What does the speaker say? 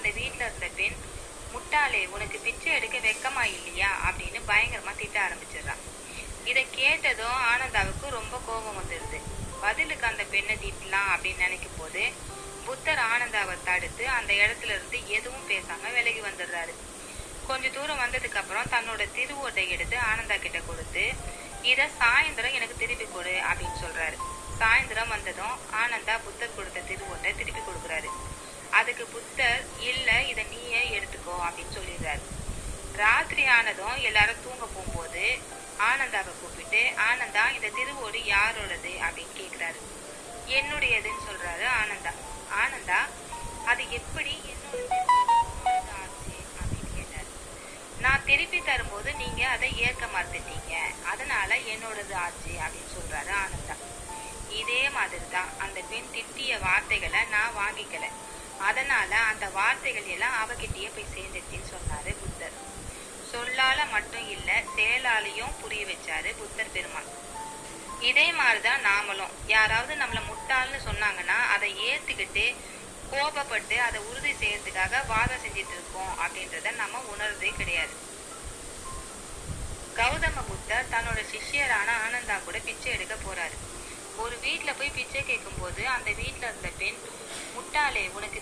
அந்த வீட்டுல இருந்த பெண், முட்டாளே, உனக்கு பிச்சை எடுக்க வெக்கமா இல்லையா அப்படின்னு பயங்கரமா திட்ட ஆரம்பிச்சிடுறான். இதை கேட்டதும் ஆனந்தாவுக்கு ரொம்ப கோபம் வந்துடுது. பதிலுக்கு அந்த பெண்ணை திட்டலாம் அப்படின்னு நினைக்கும் போது புத்தர் ஆனந்தாவை தடுத்து அந்த இடத்துல இருந்து எதுவும் பேசாம விலகி வந்துடுறாரு. கொஞ்ச தூரம் வந்ததுக்கு அப்புறம் தன்னோட திருவோட்டை எடுத்து ஆனந்தா கிட்ட கொடுத்து, இத சாயந்தரம் எனக்கு திருப்பி கொடு அப்படின்னு சொல்றாரு. சாயந்தரம் வந்ததும் ஆனந்தா புத்தர் கொடுத்த திருவோட்டை திருப்பி கொடுக்குறாரு. அதுக்கு புத்தர், இல்ல, இத நீயே எடுத்துக்கோ அப்படின்னு சொல்லிடுறாரு. ராத்திரி ஆனதும் எல்லாரும் தூங்க போகும்போது ஆனந்தாவை கூப்பிட்டு, ஆனந்தா, இந்த திருவோடு யாரோடது அப்படின்னு கேக்குறாரு. என்னுடையதுன்னு சொல்றாரு ஆனந்தா. ஆனந்தா, அது எப்படி என்னோடது ஆச்சு அப்படின்னு கேட்டாரு. நான் திருப்பி தரும்போது நீங்க அதை ஏற்க மறுத்துட்டீங்க, அதனால என்னோடது ஆச்சு அப்படின்னு சொல்றாரு ஆனந்தா. இதே மாதிரிதான் அந்த பெண் திட்டிய வார்த்தைகளை நான் வாங்கிக்கல, அதனால அந்த வார்த்தைகள் எல்லாம் அவகிட்டயே போய் சேர்ந்துச்சுன்னு சொன்னாரு புத்தர். சொல்லால மட்டும் இல்ல, செயலாலையும் புரிய வச்சாரு புத்தர் பெருமான். இதே மாதிரிதான் நாமளும் யாராவது நம்மள முட்டாள்னு சொன்னாங்கன்னா அதை ஏத்துக்கிட்டு கோபப்பட்டு அதை உறுதி செய்யறதுக்காக வாதம் செஞ்சிட்டு இருக்கோம் அப்படின்றத நம்ம உணர்றதே கிடையாது. கௌதம புத்தர் தன்னோட சிஷ்யரான ஆனந்தா கூட பிச்சை எடுக்க போறாரு. ஒரு வீட்டுல போய் பிச்சை கேட்கும் போது அந்த வீட்டுல இருந்த பெண், முட்டாளே, உனக்கு